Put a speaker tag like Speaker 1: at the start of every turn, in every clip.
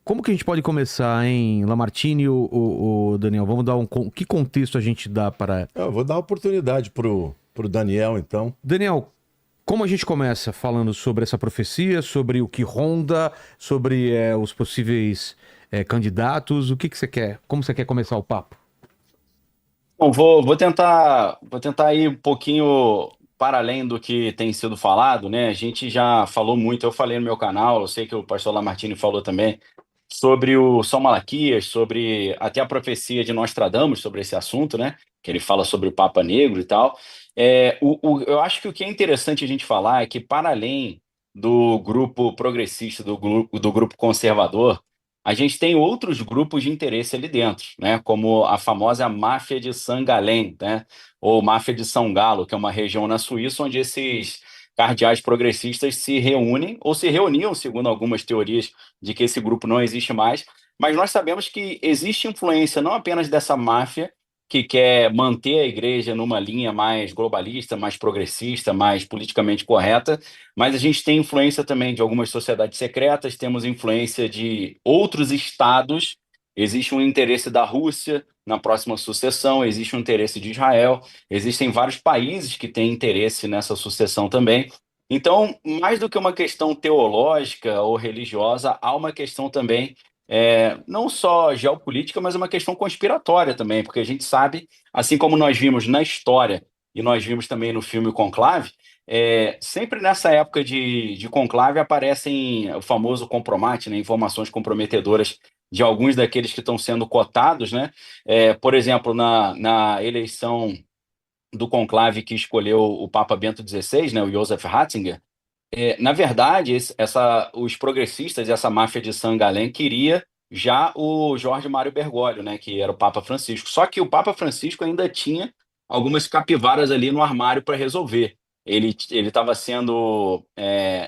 Speaker 1: Como que a gente pode começar, hein, Lamartine, o Daniel? Vamos dar que contexto a gente dá para...
Speaker 2: Eu vou dar uma oportunidade pro Daniel, então.
Speaker 1: Daniel, como a gente começa falando sobre essa profecia, sobre o que ronda, sobre os possíveis candidatos? O que que você quer? Como você quer começar o papo?
Speaker 3: Bom, vou tentar ir um pouquinho para além do que tem sido falado, né? A gente já falou muito, eu falei no meu canal, eu sei que o pastor Lamartine falou também, sobre o São Malaquias, sobre até a profecia de Nostradamus sobre esse assunto, né? Que ele fala sobre o Papa Negro e tal. Eu acho que o que é interessante a gente falar é que, para além do grupo progressista, do grupo conservador, a gente tem outros grupos de interesse ali dentro, né? Como a famosa máfia de Sangalém, né? Ou máfia de São Galo, que é uma região na Suíça onde esses cardeais progressistas se reúnem, ou se reuniam, segundo algumas teorias de que esse grupo não existe mais, mas nós sabemos que existe influência não apenas dessa máfia, que quer manter a igreja numa linha mais globalista, mais progressista, mais politicamente correta, mas a gente tem influência também de algumas sociedades secretas, temos influência de outros estados, existe um interesse da Rússia na próxima sucessão, existe um interesse de Israel, existem vários países que têm interesse nessa sucessão também. Então, mais do que uma questão teológica ou religiosa, há uma questão também, não só geopolítica, mas uma questão conspiratória também, porque a gente sabe, assim como nós vimos na história e nós vimos também no filme Conclave, sempre nessa época de conclave aparecem o famoso compromate, né, informações comprometedoras de alguns daqueles que estão sendo cotados, né? Por exemplo, na eleição do conclave que escolheu o Papa Bento XVI, né, o Joseph Ratzinger, na verdade, os progressistas, essa máfia de Sangalém, queria já o Jorge Mário Bergoglio, né, que era o Papa Francisco. Só que o Papa Francisco ainda tinha algumas capivaras ali no armário para resolver. Ele estava sendo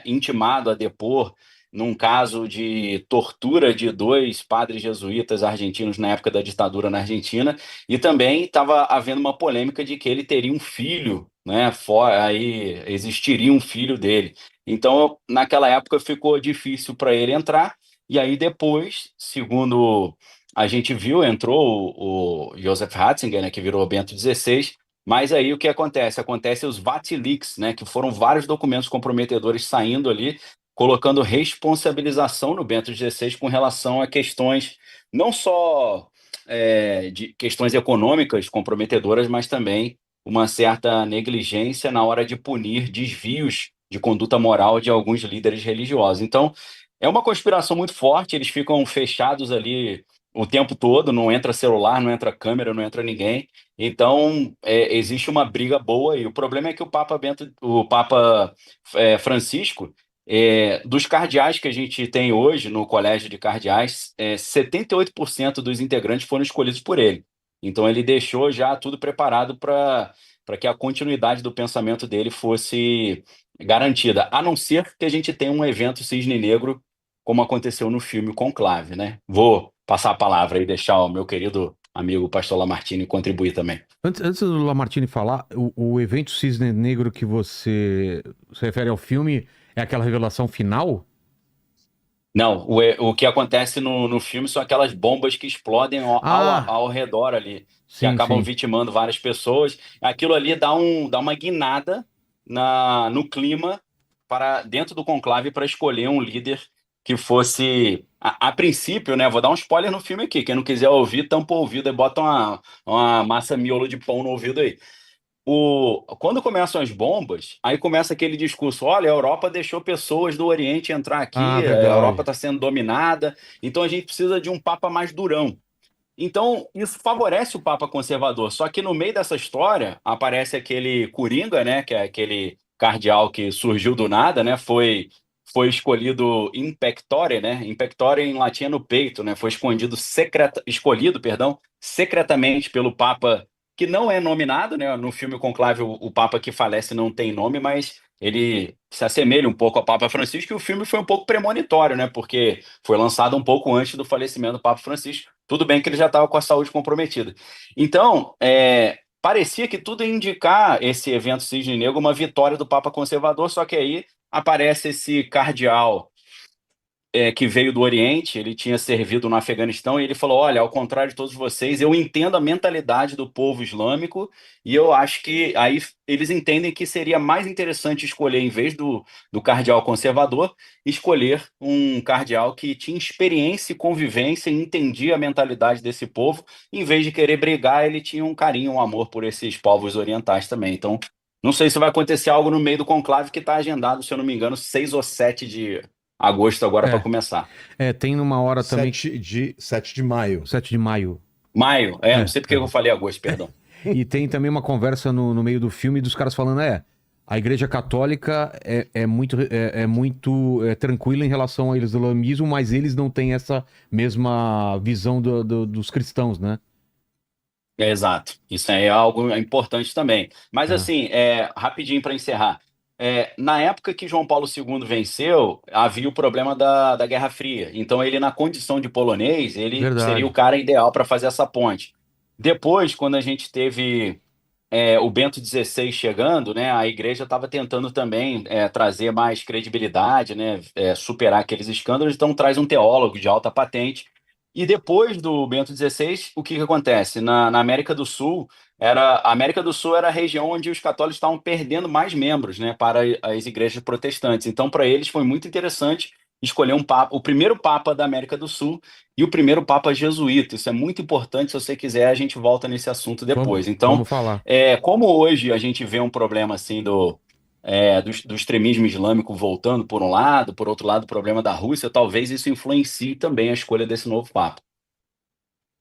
Speaker 3: intimado a depor num caso de tortura de dois padres jesuítas argentinos na época da ditadura na Argentina, e também estava havendo uma polêmica de que ele teria um filho, né, aí existiria um filho dele. Então, naquela época ficou difícil para ele entrar, e aí depois, segundo a gente viu, entrou o Joseph Ratzinger, né, que virou Bento XVI, mas aí o que acontece? Acontece os Vatilix, né, que foram vários documentos comprometedores saindo ali, colocando responsabilização no Bento XVI com relação a questões não só de questões econômicas comprometedoras, mas também uma certa negligência na hora de punir desvios de conduta moral de alguns líderes religiosos. Então, é uma conspiração muito forte, eles ficam fechados ali o tempo todo, não entra celular, não entra câmera, não entra ninguém. Então, existe uma briga boa e o problema é que o Papa Francisco, dos cardeais que a gente tem hoje no Colégio de Cardeais, 78% dos integrantes foram escolhidos por ele. Então, ele deixou já tudo preparado para que a continuidade do pensamento dele fosse garantida, a não ser que a gente tenha um evento cisne negro, como aconteceu no filme Conclave, né? Vou passar a palavra e deixar o meu querido amigo Pastor Lamartine contribuir também.
Speaker 1: Antes do Lamartine falar, o evento Cisne Negro que você se refere ao filme é aquela revelação final?
Speaker 3: Não, o que acontece no filme são aquelas bombas que explodem
Speaker 1: Ah,
Speaker 3: ao redor ali, que
Speaker 1: sim,
Speaker 3: acabam
Speaker 1: sim.
Speaker 3: vitimando várias pessoas. Aquilo ali dá uma guinada no clima para dentro do conclave para escolher um líder que fosse, a princípio, né? Vou dar um spoiler no filme aqui. Quem não quiser ouvir, tampa o ouvido e bota uma massa miolo de pão no ouvido aí. Quando começam as bombas, aí começa aquele discurso: olha, a Europa deixou pessoas do Oriente entrar
Speaker 1: Ah,
Speaker 3: aqui, a Europa
Speaker 1: verdade.
Speaker 3: está sendo dominada, então a gente precisa de um Papa mais durão. Então, isso favorece o Papa conservador. Só que no meio dessa história aparece aquele Coringa, né, que é aquele cardeal que surgiu do nada, né, foi escolhido in pectore, né? In pectore em latim é no peito, né? Foi escolhido, perdão, secretamente pelo Papa que não é nominado, né? No filme Conclave, o Papa que falece não tem nome, mas ele se assemelha um pouco ao Papa Francisco, e o filme foi um pouco premonitório, né? Porque foi lançado um pouco antes do falecimento do Papa Francisco. Tudo bem que ele já estava com a saúde comprometida. Então, parecia que tudo ia indicar esse evento Cisne Negro uma vitória do Papa conservador, só que aí aparece esse cardeal que veio do Oriente, ele tinha servido no Afeganistão, e ele falou: olha, ao contrário de todos vocês, eu entendo a mentalidade do povo islâmico, e eu acho que aí eles entendem que seria mais interessante escolher, em vez do cardeal conservador, escolher um cardeal que tinha experiência e convivência e entendia a mentalidade desse povo. Em vez de querer brigar, ele tinha um carinho, um amor por esses povos orientais também. Então, não sei se vai acontecer algo no meio do conclave, que está agendado, se eu não me engano, 6 ou 7 de agosto agora para
Speaker 1: É,
Speaker 3: começar.
Speaker 1: tem numa hora também.
Speaker 2: 7 de maio.
Speaker 1: 7 de maio.
Speaker 3: Maio, não sei porque eu falei agosto, perdão.
Speaker 1: E tem também uma conversa no meio do filme dos caras falando, a Igreja Católica é muito tranquila em relação ao islamismo, mas eles não têm essa mesma visão dos cristãos, né?
Speaker 3: Exato, isso aí é algo importante também. Mas
Speaker 1: É.
Speaker 3: assim, rapidinho para encerrar. Na época que João Paulo II venceu, havia o problema da Guerra Fria. Então ele, na condição de polonês, ele seria o
Speaker 1: Verdade.
Speaker 3: cara ideal para fazer essa ponte. Depois, quando a gente teve o Bento XVI chegando, né, a igreja estava tentando também trazer mais credibilidade, né, superar aqueles escândalos, então traz um teólogo de alta patente. E depois do Bento XVI, o que acontece? Na América do Sul, a América do Sul era a região onde os católicos estavam perdendo mais membros, né, para as igrejas protestantes. Então, para eles foi muito interessante escolher um papa, o primeiro papa da América do Sul e o primeiro papa jesuíta. Isso é muito importante. Se você quiser, a gente volta nesse assunto depois. Então,
Speaker 1: Vamos falar.
Speaker 3: como hoje a gente vê um problema assim do extremismo islâmico voltando por um lado, por outro lado, o problema da Rússia, talvez isso influencie também a escolha desse novo papa.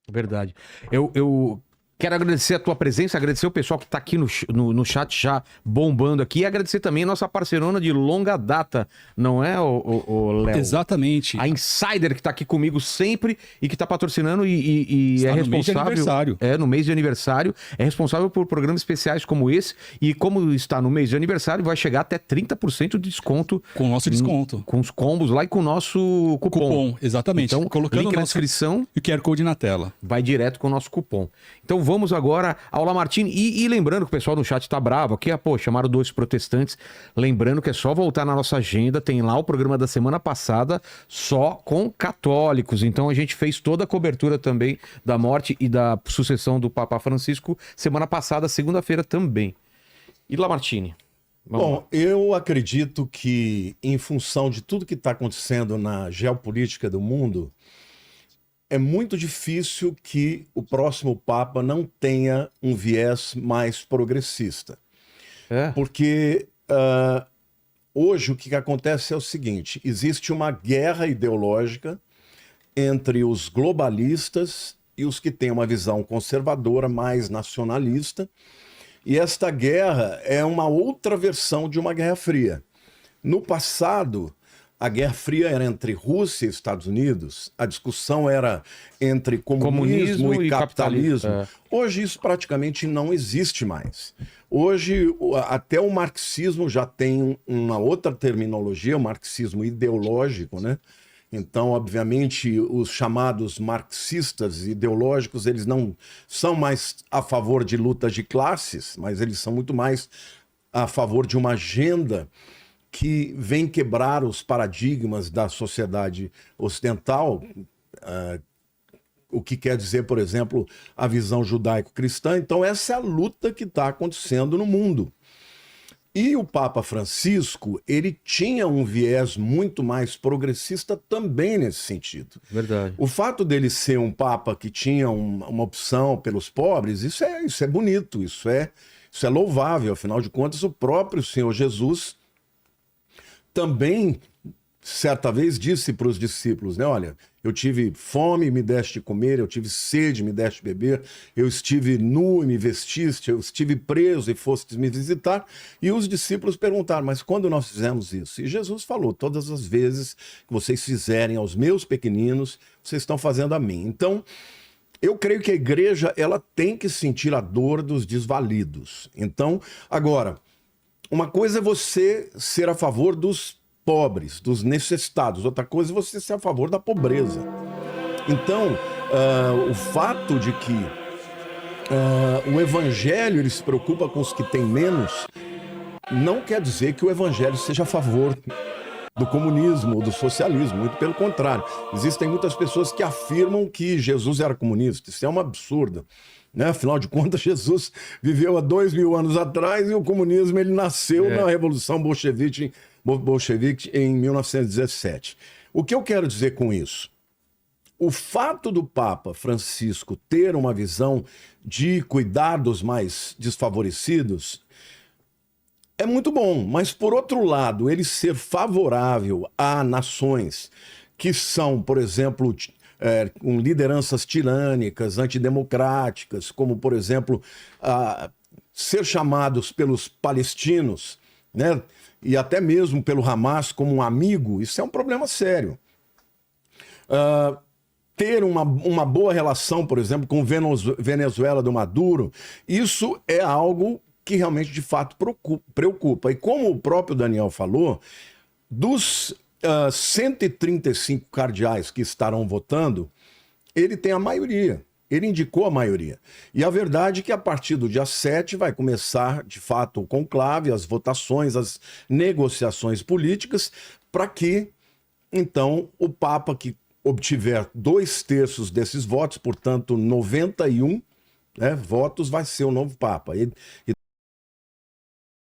Speaker 1: Verdade. Eu quero agradecer a tua presença, agradecer o pessoal que tá aqui no chat já bombando aqui e agradecer também a nossa parceirona de longa data, não é, o Léo?
Speaker 4: Exatamente.
Speaker 1: A Insider que tá aqui comigo sempre e que tá patrocinando e
Speaker 4: Está
Speaker 1: é
Speaker 4: no mês de
Speaker 1: responsável.
Speaker 4: aniversário.
Speaker 1: No mês de aniversário. É responsável por programas especiais como esse. E como está no mês de aniversário, vai chegar até 30% de desconto.
Speaker 4: Com o nosso desconto.
Speaker 1: Com os combos lá e com o nosso cupom.
Speaker 4: Cupom, exatamente.
Speaker 1: Então,
Speaker 4: Colocando
Speaker 1: link
Speaker 4: o
Speaker 1: na
Speaker 4: nosso
Speaker 1: descrição.
Speaker 4: e o QR Code na tela.
Speaker 1: Vai direto com o nosso cupom. Então vamos agora ao Lamartine. E lembrando que o pessoal no chat tá bravo aqui, chamaram 2 protestantes. Lembrando que é só voltar na nossa agenda, tem lá o programa da semana passada, só com católicos. Então a gente fez toda a cobertura também da morte e da sucessão do Papa Francisco semana passada, segunda-feira também. E Lamartine?
Speaker 2: Bom, eu acredito que, em função de tudo que está acontecendo na geopolítica do mundo, é muito difícil que o próximo Papa não tenha um viés mais progressista. Porque hoje o que acontece é o seguinte: existe uma guerra ideológica entre os globalistas e os que têm uma visão conservadora, mais nacionalista. E esta guerra é uma outra versão de uma Guerra Fria. No passado, a Guerra Fria era entre Rússia e Estados Unidos, a discussão era entre comunismo e capitalismo. Hoje isso praticamente não existe mais. Hoje até o marxismo já tem uma outra terminologia, o marxismo ideológico, né? Então, obviamente, os chamados marxistas ideológicos, eles não são mais a favor de lutas de classes, mas eles são muito mais a favor de uma agenda que vem quebrar os paradigmas da sociedade ocidental, o que quer dizer, por exemplo, a visão judaico-cristã. Então, essa é a luta que está acontecendo no mundo. E o Papa Francisco, ele tinha um viés muito mais progressista também nesse sentido.
Speaker 1: Verdade.
Speaker 2: O fato dele ser um Papa que tinha uma opção pelos pobres, isso é bonito, isso é louvável. Afinal de contas, o próprio Senhor Jesus também, certa vez, disse para os discípulos, né? Olha, eu tive fome e me deste de comer, eu tive sede e me deste de beber, eu estive nu e me vestiste, eu estive preso e fostes me visitar. E os discípulos perguntaram, mas quando nós fizemos isso? E Jesus falou, todas as vezes que vocês fizerem aos meus pequeninos, vocês estão fazendo a mim. Então, eu creio que a igreja, ela tem que sentir a dor dos desvalidos. Então, agora, uma coisa é você ser a favor dos pobres, dos necessitados. Outra coisa é você ser a favor da pobreza. Então, o fato de que o evangelho ele se preocupa com os que têm menos, não quer dizer que o evangelho seja a favor do comunismo ou do socialismo, muito pelo contrário. Existem muitas pessoas que afirmam que Jesus era comunista. Isso é um absurdo, né? Afinal de contas, Jesus viveu há 2000 anos atrás e o comunismo ele nasceu na Revolução Bolchevique em 1917. O que eu quero dizer com isso? O fato do Papa Francisco ter uma visão de cuidar dos mais desfavorecidos é muito bom, mas por outro lado, ele ser favorável a nações que são, por exemplo, com lideranças tirânicas, antidemocráticas, como, por exemplo, ser chamados pelos palestinos, né, e até mesmo pelo Hamas como um amigo, isso é um problema sério. Ter uma boa relação, por exemplo, com Venezuela do Maduro, isso é algo que realmente, de fato, preocupa. E como o próprio Daniel falou, dos 135 cardeais que estarão votando, ele tem a maioria. Ele indicou a maioria. E a verdade é que a partir do dia 7 vai começar, de fato, o conclave, as votações, as negociações políticas, para que, então, o Papa que obtiver 2/3 desses votos, portanto, 91 votos, vai ser o novo Papa.